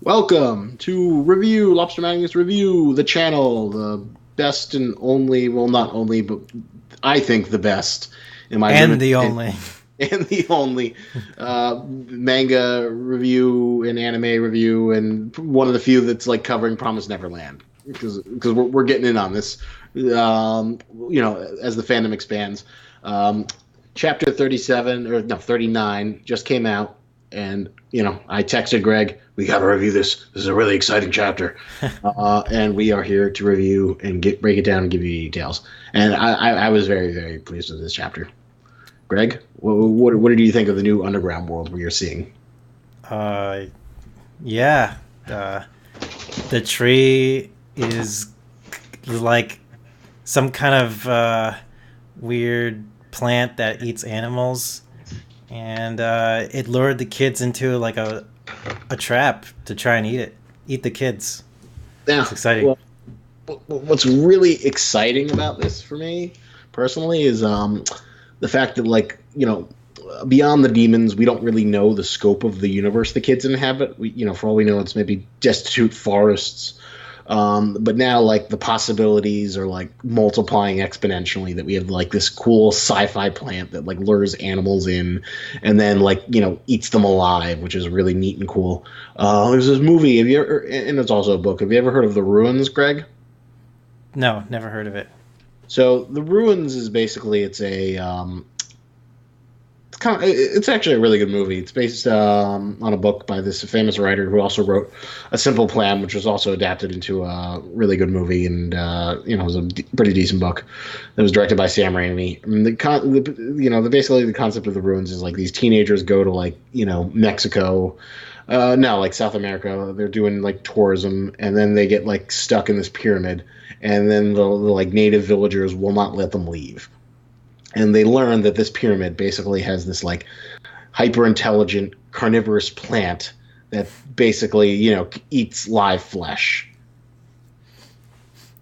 Welcome to Lobster Magnus Review, the channel, the best and only, well, not only, but I think the best in my And limited the opinion, only. and the only manga review and anime review, and one of the few that's like covering Promised Neverland because we're getting in on this, as the fandom expands. Um, Chapter 37 or no 39 just came out, and I texted Greg, we got to review this. This is a really exciting chapter, and we are here to review and break it down and give you details. And I was very, very pleased with this chapter. Greg, what did you think of the new underground world we are seeing? uh, yeah. Uh, the tree is like some kind of weird plant that eats animals, and it lured the kids into like a trap to try and eat the kids. Now, It's exciting. well, what's really exciting about this for me personally is the fact that, beyond the demons, we don't really know the scope of the universe the kids inhabit. For all we know, it's maybe destitute forests. But now, like, the possibilities are like multiplying exponentially. That we have like this cool sci-fi plant that like lures animals in, and then eats them alive, which is really neat and cool. There's this movie. Have you ever? And it's also a book. Have you ever heard of The Ruins, Greg? No, never heard of it. So The Ruins is basically it's actually a really good movie. It's based on a book by this famous writer who also wrote A Simple Plan, which was also adapted into a really good movie, and it was a pretty decent book. That was directed by Sam Raimi. I mean, basically the concept of The Ruins is like these teenagers go to Mexico. No, like South America. They're doing like tourism, and then they get like stuck in this pyramid, and then the like native villagers will not let them leave. And they learn that this pyramid basically has this like hyper intelligent carnivorous plant that basically eats live flesh.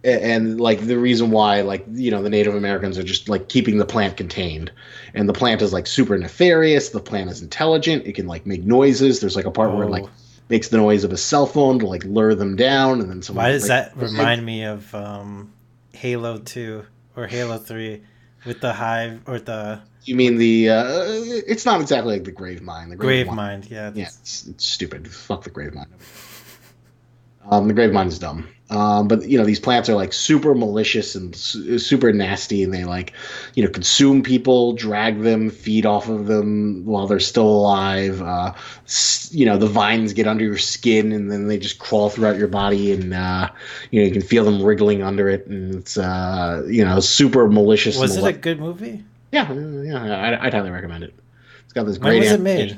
And like the reason why the Native Americans are just like keeping the plant contained, and the plant is like super nefarious. The plant is intelligent. It can like make noises. There's like a part where it like Oh, makes the noise of a cell phone to like lure them down, and then why someone does like, that remind me of Halo 2 or Halo 3 with the hive or the you mean with the it's not exactly like the grave mine. The grave grave mine, mind? Yeah, yeah, it's it's stupid. Fuck the grave mine. The grave mine is dumb. But these plants are like super malicious and super nasty, and they like consume people, drag them, feed off of them while they're still alive. The vines get under your skin, and then they just crawl throughout your body, and you can feel them wriggling under it, and it's super malicious and was it a malevolent. good movie? Yeah, yeah, I'd highly recommend it. It's got this When great was it animation.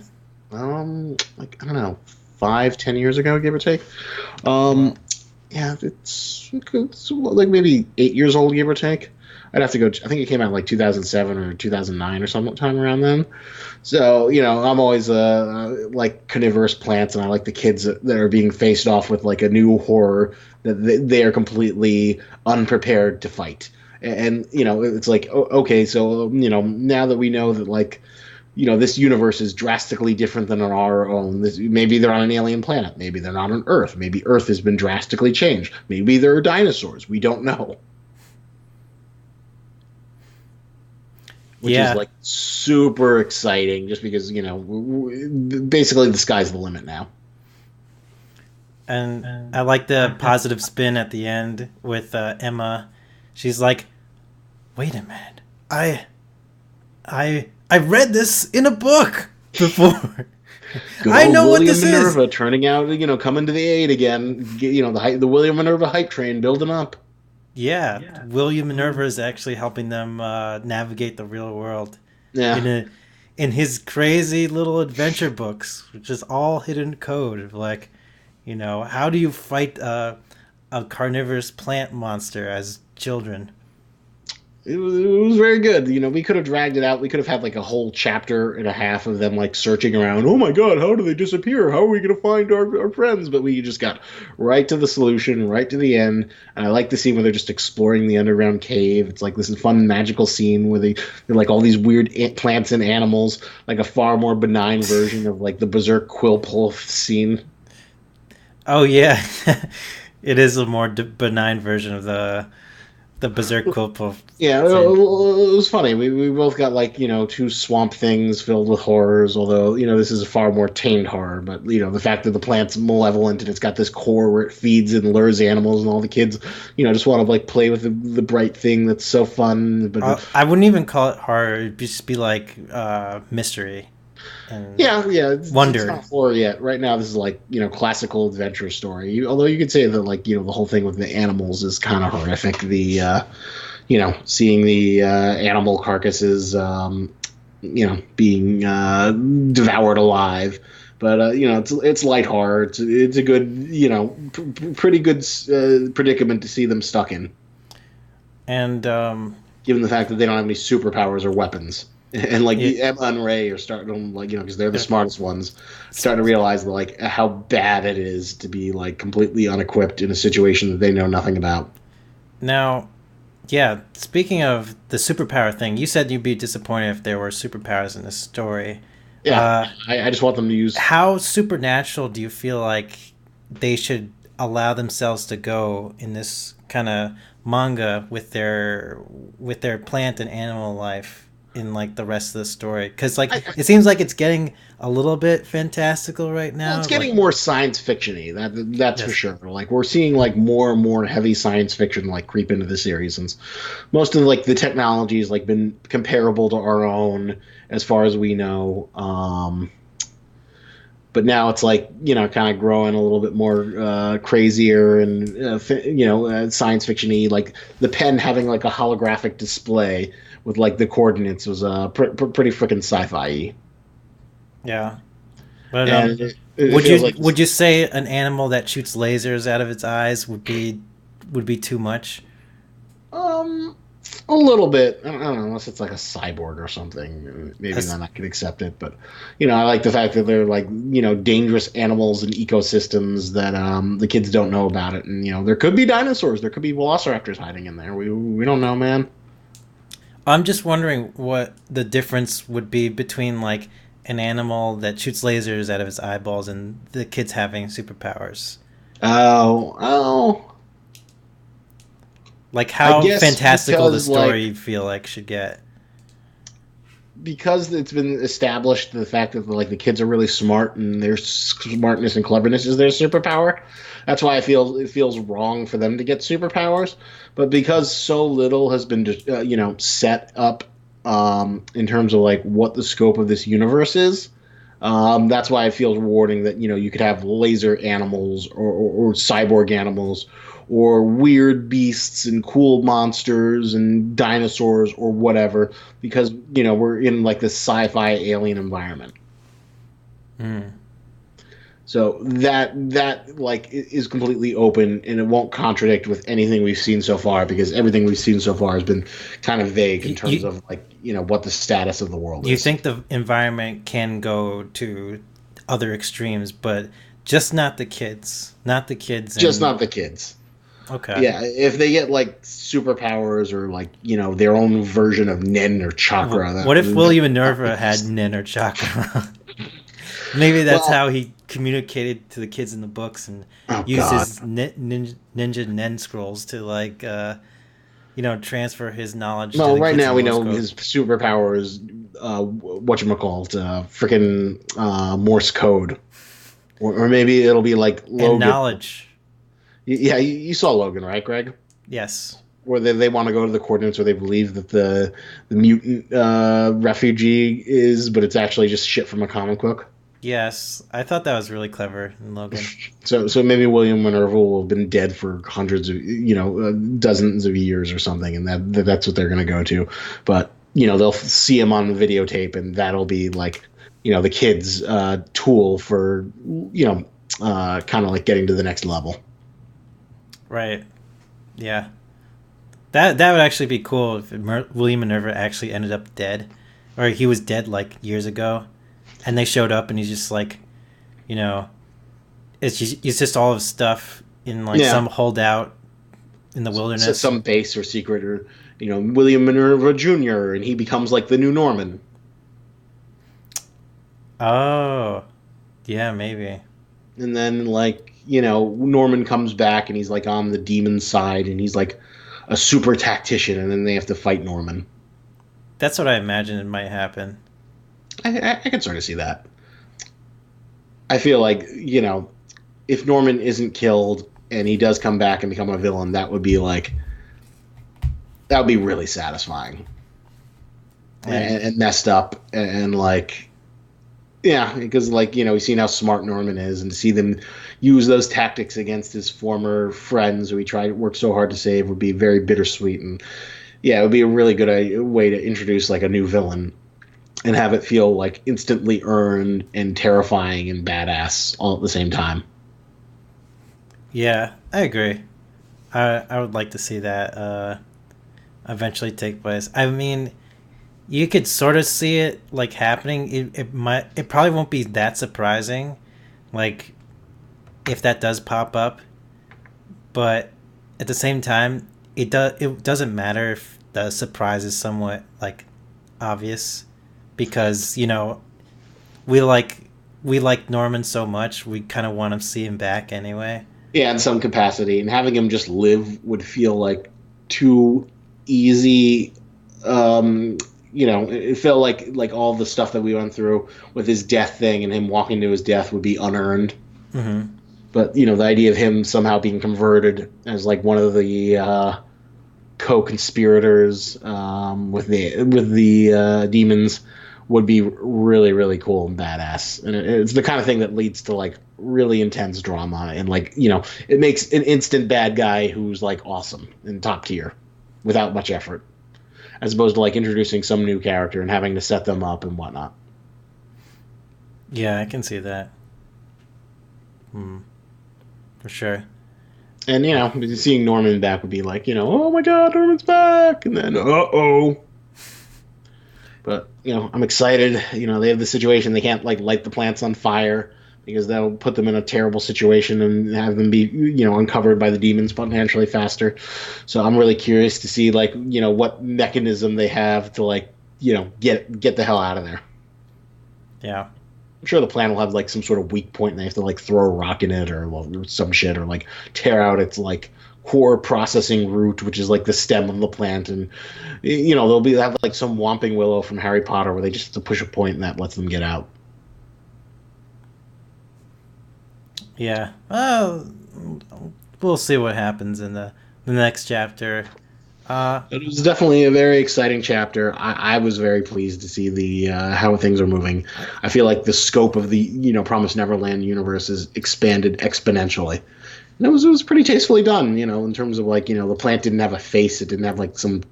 made? Like I don't know, 5, 10 years ago, give or take. Um, Well, yeah, it's like maybe 8 years old, give or take. I'd have to go. I think it came out like 2007 or 2009 or sometime around then. So I'm always like carnivorous plants, and I like the kids that are being faced off with like a new horror that they are completely unprepared to fight. And it's like, okay, so now that we know that like this universe is drastically different than on our own. Maybe they're on an alien planet. Maybe they're not on Earth. Maybe Earth has been drastically changed. Maybe there are dinosaurs. We don't know. Which is yeah, like super exciting, just because basically the sky's the limit now. and I like the positive spin at the end with Emma. She's like, "Wait a minute, I read this in a book before. Good I old know what William this is." Minerva turning out, coming to the aid again. The William Minerva hype train building up. Yeah, William Minerva is actually helping them navigate the real world Yeah, in a in his crazy little adventure books, which is all hidden code of like, how do you fight a carnivorous plant monster as children? it was very good. We could have dragged it out. We could have had like a whole chapter and a half of them like searching around. Oh my God, how do they disappear? How are we going to find our friends? But we just got right to the solution, right to the end. And I like the scene where they're just exploring the underground cave. It's like this fun magical scene where they're like all these weird plants and animals, like a far more benign version of like the Berserk Quill Pull scene. Oh yeah, it is a more benign version of the Berserk Quilpo Yeah, thing. it was funny. We both got like, two swamp things filled with horrors, although, this is a far more tamed horror. But, the fact that the plant's malevolent and it's got this core where it feeds and lures animals and all the kids, just want to like play with the bright thing that's so fun. But I wouldn't even call it horror. It'd just be like mystery and yeah, yeah, it's wonder. not horror yet. Right now, this is like, classical adventure story. Although you could say that like, the whole thing with the animals is kind of horrific. Seeing the animal carcasses, being devoured alive. But it's light horror. It's a good, pretty good predicament to see them stuck in, And given the fact that they don't have any superpowers or weapons. And like it, Emma and Ray are starting to like, because they're the it, smartest ones, starting to realize like how bad it is to be like completely unequipped in a situation that they know nothing about. now, yeah. Speaking of the superpower thing, you said you'd be disappointed if there were superpowers in this story. Yeah, Uh, I just want them to use. how supernatural do you feel like they should allow themselves to go in this kind of manga with their plant and animal life in like the rest of the story? Because like I, it seems like it's getting a little bit fantastical right Well, now. it's Like getting more science fiction-y. That's for yes, sure. Like we're seeing like more and more heavy science fiction like creep into the series, and most of like the technology has like been comparable to our own as far as we know. But now it's like kind of growing a little bit more crazier and science fiction-y. Like the pen having like a holographic display with like the coordinates was pretty freaking sci-fi-y. yeah. But And it feels like would you say an animal that shoots lasers out of its eyes would be too much? Um, a little bit. I don't know, unless it's like a cyborg or something. Maybe As, then I could accept it. But I like the fact that they're like dangerous animals and ecosystems that the kids don't know about it. And there could be dinosaurs, there could be velociraptors hiding in there. We don't know, man. I'm just wondering what the difference would be between like an animal that shoots lasers out of its eyeballs and the kids having superpowers. Oh, Like I how guess fantastical the because story like you feel like should get. because it's been established the fact that like the kids are really smart and their smartness and cleverness is their superpower. That's why it feels wrong for them to get superpowers. But because so little has been set up in terms of like what the scope of this universe is. That's why it feels rewarding that you could have laser animals or cyborg animals or weird beasts and cool monsters and dinosaurs or whatever because we're in like this sci-fi alien environment. Mm. So that like is completely open and it won't contradict with anything we've seen so far because everything we've seen so far has been kind of vague in terms You of like what the status of the world you is. think the environment can go to other extremes, but just not the kids, not the kids, Just and not the kids. okay. Yeah, if they get like superpowers or like their own version of Nen or chakra, What if that William Minerva had Nen or Chakra? Maybe that's well, how he communicated to the kids in the books and oh used god. his ninja Nen scrolls to like transfer his knowledge to Well, the right kids now in we Morse know code. his superpower is whatchamacallit, freaking Morse code, or maybe it'll be like And Logan. knowledge. Yeah, you saw Logan, right, Greg? Yes. Where they want to go to the coordinates where they believe that the mutant refugee is, but it's actually just shit from a comic book. Yes. I thought that was really clever in Logan. So maybe William Minerva will have been dead for hundreds of dozens of years or something, and that's what they're going to go to. But they'll see him on the videotape, and that'll be like the kids' tool for kind of like getting to the next level. Right. Yeah. That would actually be cool if William Minerva actually ended up dead, or he was dead like years ago, and they showed up and he's just like, you know, it's just all of stuff in like Yeah, some holdout in the so wilderness. some base or secret or William Minerva Jr. and he becomes like the new Norman. Oh, yeah, maybe. and then like Norman comes back and he's like on the demon side and he's like a super tactician, and then they have to fight Norman. That's what I imagine it might happen. I can sort of see that. I feel like if Norman isn't killed and he does come back and become a villain, that would be really satisfying Yeah. and messed up and like yeah, because like we've seen how smart Norman is, and to see them use those tactics against his former friends who he tried worked so hard to save would be very bittersweet. And yeah, it would be a really good way to introduce like a new villain and have it feel like instantly earned and terrifying and badass all at the same time. Yeah, I agree. I would like to see that eventually take place. I mean, you could sort of see it like happening. It probably won't be that surprising, like if that does pop up. But at the same time, it doesn't matter if the surprise is somewhat like obvious, because we like we like Norman so much, we kind of want to see him back anyway. Yeah, in some capacity, and having him just live would feel like too easy. Um, it felt like all the stuff that we went through with his death thing and him walking to his death would be unearned. Hmm. But the idea of him somehow being converted as like one of the co-conspirators with the demons would be really really cool and badass, and it's the kind of thing that leads to like really intense drama, and like it makes an instant bad guy who's like awesome and top tier without much effort, as opposed to like introducing some new character and having to set them up and whatnot. Yeah, I can see that. Hmm, for sure. And seeing Norman back would be like, oh my god, Norman's back, and then oh. But I'm excited. They have the situation they can't like light the plants on fire because that'll put them in a terrible situation and have them be uncovered by the demons potentially faster. So I'm really curious to see like what mechanism they have to like get the hell out of there. Yeah. I'm sure the plant will have like some sort of weak point and they have to like throw a rock in it or some shit or like tear out its like core processing root, which is like the stem of the plant. And they'll have like some Whomping Willow from Harry Potter where they just have to push a point and that lets them get out. Yeah. Well, we'll see what happens in the next chapter. It was definitely a very exciting chapter. I was very pleased to see the how things are moving. I feel like the scope of the Promised Neverland universe is expanded exponentially. And it was pretty tastefully done, in terms of like the plant didn't have a face, it didn't have like some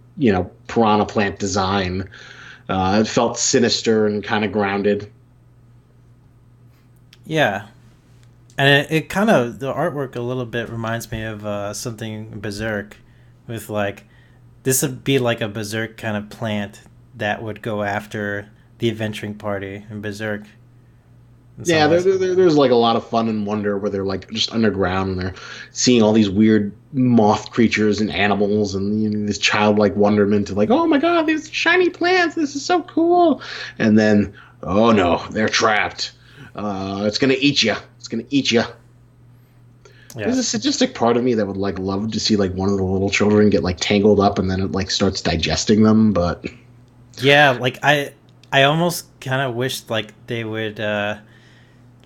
piranha plant design. It felt sinister and kind of grounded. Yeah. And it kind of, the artwork a little bit reminds me of something Berserk, with like, this would be like a Berserk kind of plant that would go after the adventuring party in Berserk in some Yeah, ways. there's like a lot of fun and wonder where they're like just underground and they're seeing all these weird moth creatures and animals and this childlike wonderment of like, oh my god, these shiny plants, this is so cool. And then, oh no, they're trapped. It's gonna eat you. It's gonna eat you. Yeah. There's a sadistic part of me that would like love to see like one of the little children get like tangled up and then it like starts digesting them, but Yeah, like I almost kind of wished like they would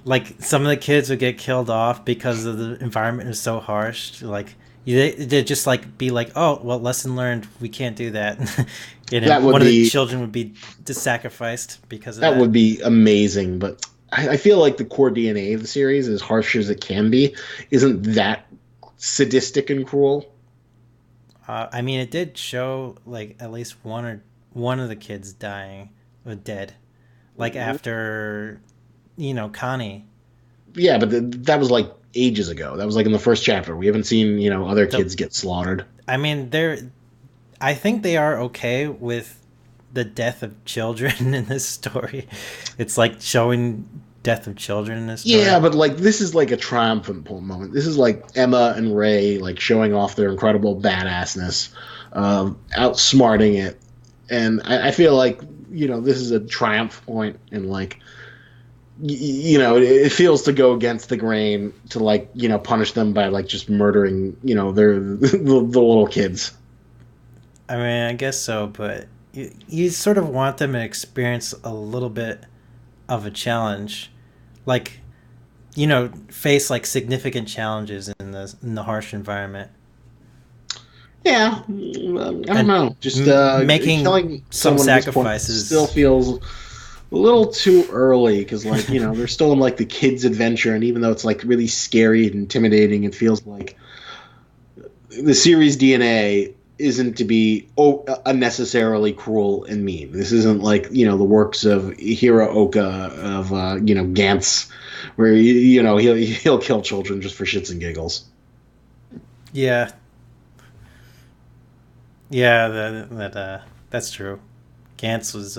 like some of the kids would get killed off because of the environment is so harsh. Like they'd just like be like, oh well, lesson learned. We can't do that. And that then would one of the be children would be sacrificed because of that that. would be amazing. But I feel like the core DNA of the series, as harsh as it can be, isn't that sadistic and cruel. I mean, it did show like at least one of the kids dying or dead, like after Connie. Yeah, but that was like ages ago. That was like in the first chapter. We haven't seen other So kids get slaughtered. I mean, I think they are okay with the death of children in this story. It's like showing death of children in this Yeah, story. but like this is like a triumphant moment. This is like Emma and Ray like showing off their incredible badassness, outsmarting it, and I feel like this is a triumph point, and like it feels to go against the grain to like punish them by like just murdering their the little kids. I mean, I guess so, but you sort of want them to experience a little bit of a challenge, like face like significant challenges in the harsh environment, Yeah, I don't and know. Just making killing some someone at this point still sacrifices. feels a little too early because, like, they're still in like the kids' adventure, and even though it's like really scary and intimidating, it feels like the series DNA isn't to be unnecessarily cruel and mean. This isn't like the works of Hiro Oka of Gantz, where he'll kill children just for shits and giggles. Yeah, yeah, that's true. Gantz was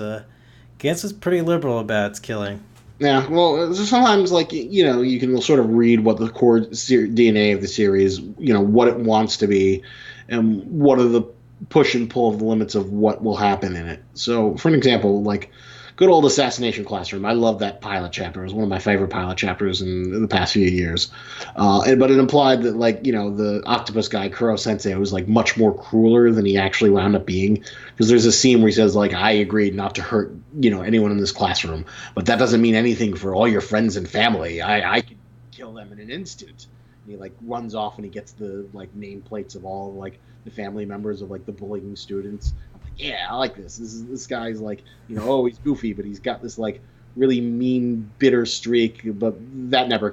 Gantz was pretty liberal about its killing. Yeah, well, sometimes like you can sort of read what the core DNA of the series, what it wants to be, and what are the push and pull of the limits of what will happen in it. So, for an example, like good old Assassination Classroom, I love that pilot chapter. It was one of my favorite pilot chapters in the past few years. But it implied that like the octopus guy Kuro Sensei was like much more crueler than he actually wound up being. Because there's a scene where he says like I agreed not to hurt anyone in this classroom, but that doesn't mean anything for all your friends and family. I could kill them in an instant. And he like runs off and he gets the like nameplates of all like the family members of like the bullying students. I'm like, yeah, I like this. This guy's like, oh, he's goofy, but he's got this like really mean, bitter streak. But that never,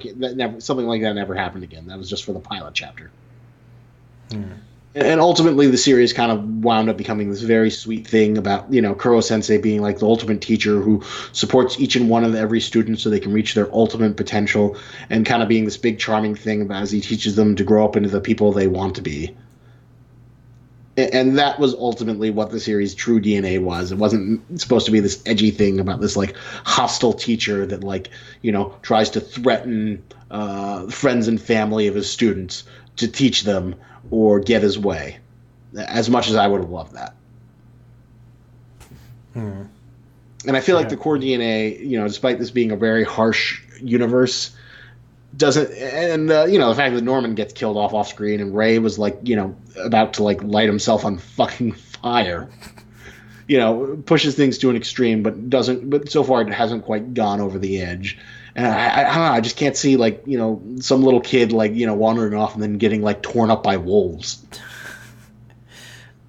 something like that never happened again. That was just for the pilot chapter. Hmm. And ultimately, the series kind of wound up becoming this very sweet thing about Kuro Sensei being like the ultimate teacher who supports each and one of every student so they can reach their ultimate potential, and kind of being this big charming thing about as he teaches them to grow up into the people they want to be. And that was ultimately what the series' true DNA was. It wasn't supposed to be this edgy thing about this like hostile teacher that like tries to threaten friends and family of his students to teach them or get his way. As much as I would have loved that. Hmm. And I feel like Yeah. the core DNA, despite this being a very harsh universe, doesn't. And the fact that Norman gets killed off screen and Ray was like about to like light himself on fucking fire. Pushes things to an extreme, but doesn't. But so far, it hasn't quite gone over the edge. And I don't know. I just can't see like some little kid like wandering off and then getting like torn up by wolves.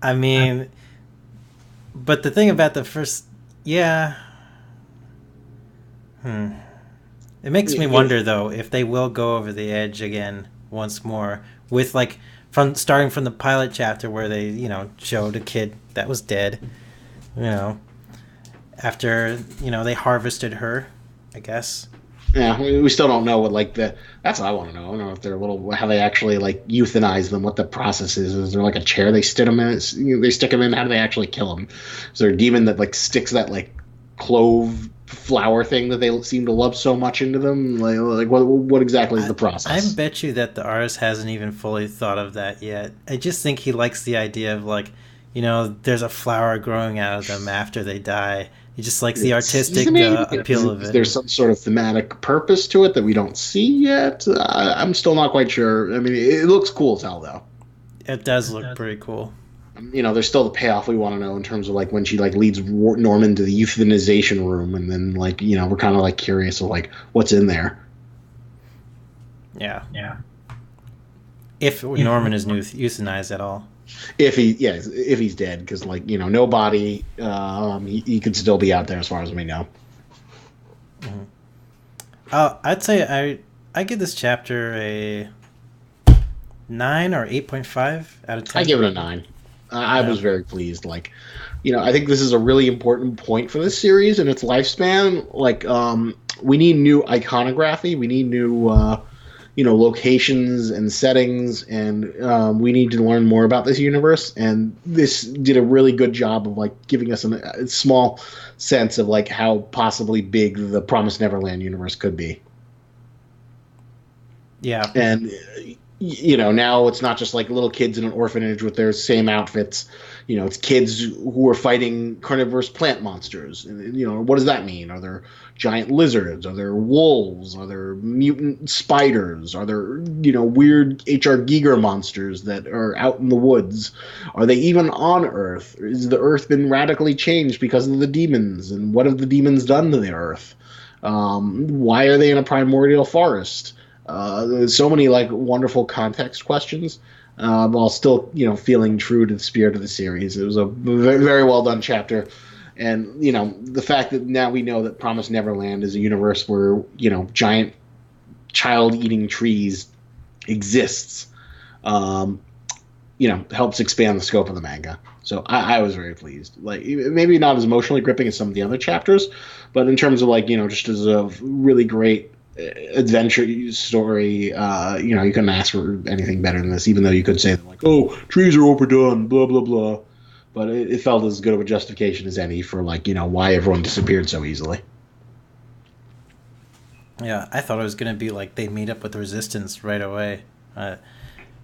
I mean, but the thing about the first, yeah, hmm. It makes me wonder though if they will go over the edge again once more with like from starting from the pilot chapter where they showed a kid that was dead, you know, after they harvested her, I guess. Yeah, we still don't know what like the. That's what I want to know. I don't know if they're a little how they actually like euthanize them. What the process is? Is there like a chair they stick them in? They stick them in. How do they actually kill them? Is there a demon that like sticks that like clove flower thing that they seem to love so much into them? Like what exactly is I, the I process? bet you that the artist hasn't even fully thought of that yet. I just think he likes the idea of like, there's a flower growing out of them after they die. He just likes the artistic Seasoning? appeal of Is it. there some sort of thematic purpose to it that we don't see yet? I'm still not quite sure. I mean, it looks cool as hell though. It does look pretty cool. There's still the payoff we want to know in terms of like when she like leads Norman to the euthanization room, and then like we're kind of like curious of like what's in there. Yeah. Yeah. If Norman is euthanized at all. If he's dead, because like no body, he could still be out there as far as we know. Mm-hmm. I'd say I give this chapter a 9 or 8.5 out of I 10. give it a 9. I Yeah. was very pleased. Like, I think this is a really important point for this series and its lifespan. Like, we need new iconography. We need new locations and settings, and we need to learn more about this universe. And this did a really good job of like giving us a small sense of like how possibly big the Promised Neverland universe could be. Yeah. And now it's not just like little kids in an orphanage with their same outfits. It's kids who are fighting carnivorous plant monsters. And, what does that mean? Are there giant lizards? Are there wolves? Are there mutant spiders? Are there, weird H.R. Giger monsters that are out in the woods? Are they even on Earth? Has the Earth been radically changed because of the demons? And what have the demons done to the Earth? Why are they in a primordial forest? There's so many like wonderful context questions, while still feeling true to the spirit of the series. It was a very, very well done chapter, and the fact that now we know that Promised Neverland is a universe where giant child eating trees exists. Helps expand the scope of the manga. So I was very pleased. Like maybe not as emotionally gripping as some of the other chapters, but in terms of like just as a really great adventure story, you couldn't ask for anything better than this. Even though you could say that like, oh, trees are overdone, blah blah blah, but it felt as good of a justification as any for like why everyone disappeared so easily. Yeah, I thought it was gonna be like they meet up with the resistance right away.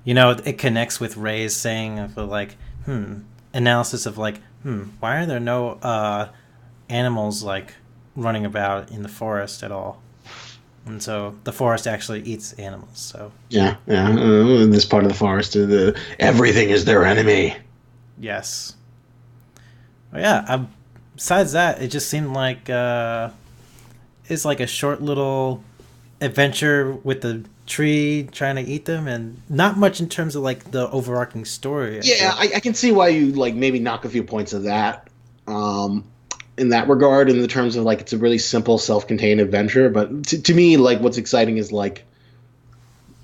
It connects with Ray's saying of like, analysis of like, why are there no animals like running about in the forest at all? And so the forest actually eats animals. So Yeah. In this part of the forest, everything is their enemy. yes, but yeah. Besides that, it just seemed like it's like a short little adventure with the tree trying to eat them, and not much in terms of like the overarching story. I Yeah, feel. I can see why you like maybe knock a few points of that. In that regard, in the terms of like it's a really simple self-contained adventure, but to me like what's exciting is like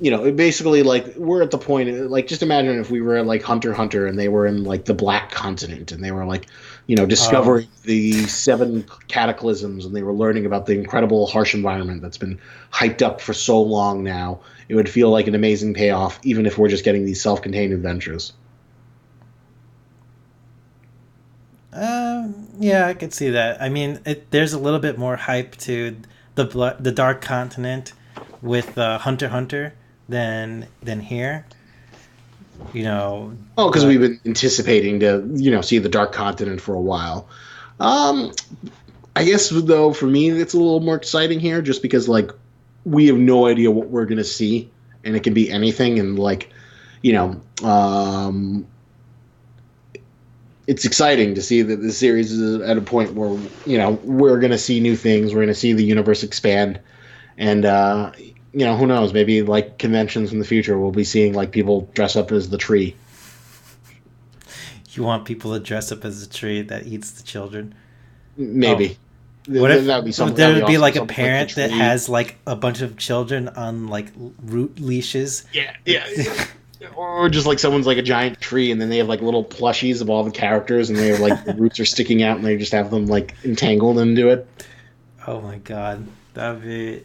basically like we're at the point like just imagine if we were at like Hunter x Hunter and they were in like the Black Continent and they were like Oh, discovering the seven cataclysms and they were learning about the incredible harsh environment that's been hyped up for so long now. It would feel like an amazing payoff even if we're just getting these self-contained adventures. yeah, I could see that. I mean, there's a little bit more hype to the Dark Continent with Hunter x Hunter than here. You know, Oh, because we've but been anticipating to see the Dark Continent for a while. um I guess though for me it's a little more exciting here just because like we have no idea what we're gonna see and it can be anything and like you know it's exciting to see that the series is at a point where we're gonna see new things, we're gonna see the universe expand, and who knows, maybe like conventions in the future we'll be seeing like people dress up as the tree. you want people to dress up as a tree that eats the children. Oh, Maybe what if that would be something, that there would be would be awesome, like a something like the parent that tree. has like a bunch of children on like root leashes? Yeah. Or just like someone's like a giant tree, and then they have like little plushies of all the characters, and they have like the roots are sticking out, and they just have them like entangled into it. Oh my god, that'd be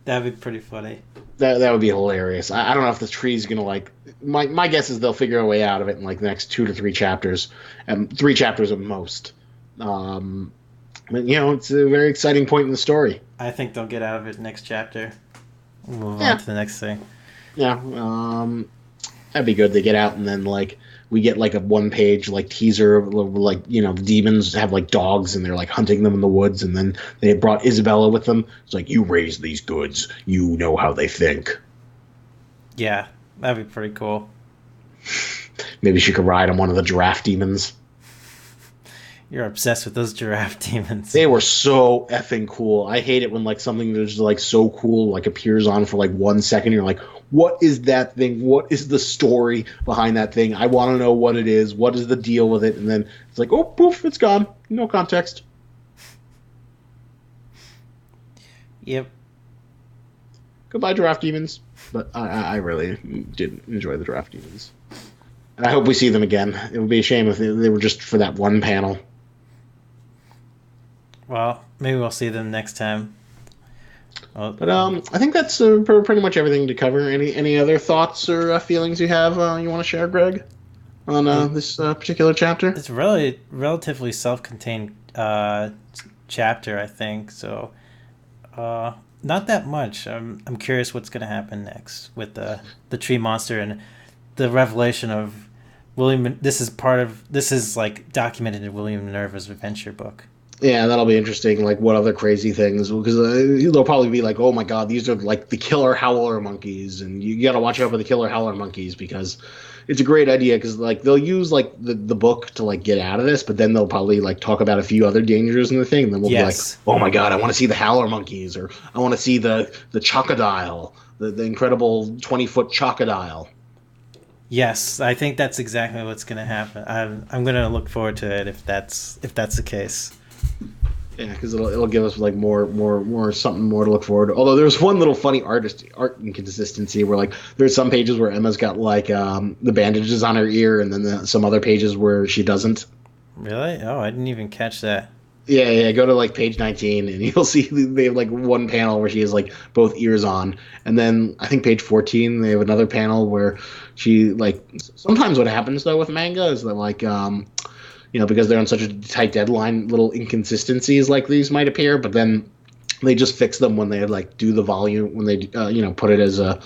pretty funny. That would be hilarious. I don't know if the tree's gonna like. My guess is they'll figure a way out of it in like the next 2 to 3 chapters, and 3 chapters at most. Um, but it's a very exciting point in the story. I think they'll get out of it next chapter. We'll move on Yeah, to the next thing. yeah. That'd be good. They get out and then like we get like a 1 page like teaser of like the demons have like dogs and they're like hunting them in the woods and then they brought Isabella with them. It's like you raise these goods, you know how they think. Yeah, that'd be pretty cool. Maybe she could ride on one of the giraffe demons. You're obsessed with those giraffe demons. They were so effing cool. I hate it when like something that's like so cool like appears on for like 1 second. You're like, what is that thing? What is the story behind that thing? I want to know what it is. What is the deal with it? And then it's like, oh, poof, it's gone. No context. Yep. Goodbye, giraffe demons. But I really did enjoy the giraffe demons, and I hope we see them again. It would be a shame if they were just for that one panel. Well, maybe we'll see them next time. Well, But I think that's pretty much everything to cover. Any other thoughts or feelings you have you want to share, Greg, on it, this particular chapter? it's really relatively self-contained chapter, I think. So, uh, Not that much. I'm curious what's gonna happen next with the tree monster and the revelation of William. This is like documented in William Minerva's adventure book. Yeah, that'll be interesting. Like, what other crazy things? Because they'll probably be like, "Oh my God, these are like the killer howler monkeys," and you got to watch out for the killer howler monkeys because it's a great idea. Because like they'll use like the book to like get out of this, but then they'll probably like talk about a few other dangers in the thing. And then we'll be like, Yes. "Oh my God, I want to see the howler monkeys," or "I want to see the chocodile, the incredible 20-foot chocodile." Yes, I think that's exactly what's gonna happen. I'm gonna look forward to it if that's the case. Yeah, because it'll give us like more something more to look forward to. Although there's one little funny art inconsistency where like there's some pages where Emma's got like the bandages on her ear, and then some other pages where she doesn't. Really? Oh, I didn't even catch that. Yeah, yeah. Go to like page 19, and you'll see they have like one panel where she has like both ears on, and then I think page 14 they have another panel where she like. Sometimes what happens though with manga is that like because they're on such a tight deadline, little inconsistencies like these might appear, but then they just fix them when they like do the volume when they put it as a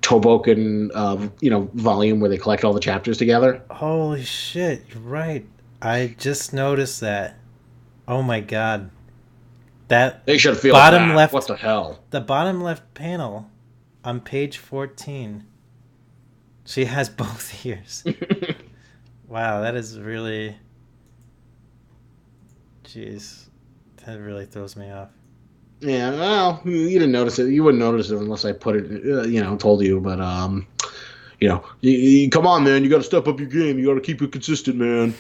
Toboken volume where they collect all the chapters together. Holy shit! You're right. I just noticed that. Oh my god. That They should feel bottom bad. left. What the hell? The bottom left panel on page 14. She has both ears. Wow, that is really. Jeez. That really throws me off. Yeah, well, you didn't notice it. You wouldn't notice it unless I put it, told you. But come on, man, you got to step up your game. You got to keep it consistent, man.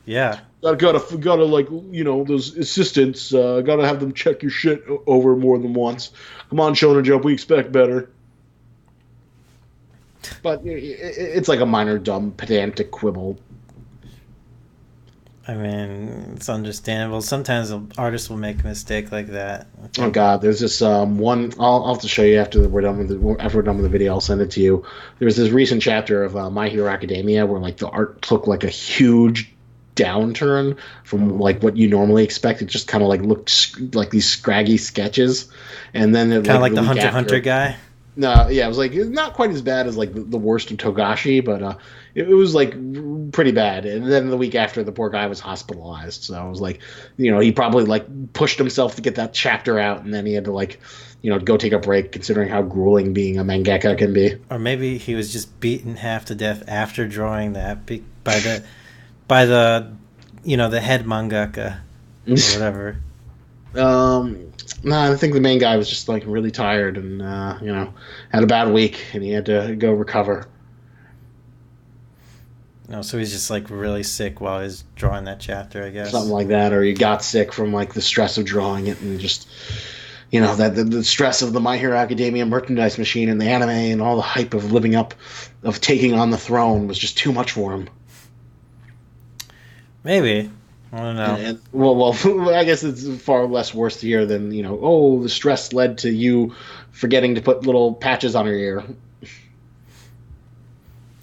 Yeah. Gotta like those assistants. Gotta have them check your shit over more than once. Come on, Shonen Jump, we expect better. But it's like a minor, dumb, pedantic quibble. I mean, it's understandable. Sometimes an artist will make a mistake like that. Oh God, there's this one. I'll have to show you after we're done with the video. I'll send it to you. There's this recent chapter of My Hero Academia where like the art took like a huge downturn from like what you normally expect. It just kind of like looked like these scraggy sketches, and then Kind of like the Hunter guy. No, yeah, it was like not quite as bad as like the worst of Togashi, but it was like pretty bad. And then the week after, the poor guy was hospitalized. So I was like, he probably like pushed himself to get that chapter out, and then he had to like, go take a break, considering how grueling being a mangaka can be. Or maybe he was just beaten half to death after drawing that by the the head mangaka or whatever. No, I think the main guy was just like really tired and had a bad week and he had to go recover. No, so he's just like really sick while he's drawing that chapter, I guess. Something like that, or he got sick from like the stress of drawing it and just that the stress of the My Hero Academia merchandise machine and the anime and all the hype of living up, of taking on the throne was just too much for him. Maybe. I don't know. Well, I guess it's far less worse here than the stress led to you forgetting to put little patches on your ear.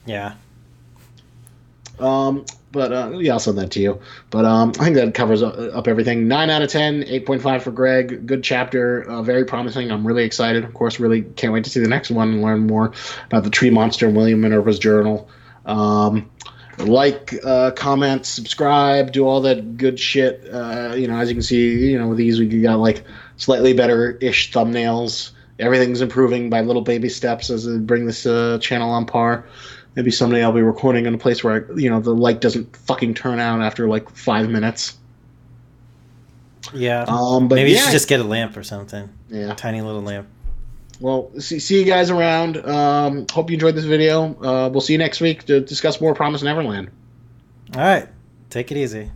Yeah. But yeah, I'll send that to you. But I think that covers up everything. 9 out of 10, 8.5 for Greg. Good chapter, very promising. I'm really excited. Of course, really can't wait to see the next one and learn more about the tree monster and William Minerva's journal. Comment, subscribe, do all that good shit. As you can see, with these we got like slightly better-ish thumbnails. Everything's improving by little baby steps as I bring this channel on par. Maybe someday I'll be recording in a place where the light doesn't fucking turn out after like 5 minutes. Yeah. But maybe you should just get a lamp or something. Yeah. Tiny little lamp. Well, see you guys around. Hope you enjoyed this video. We'll see you next week to discuss more Promised Neverland. All right. Take it easy.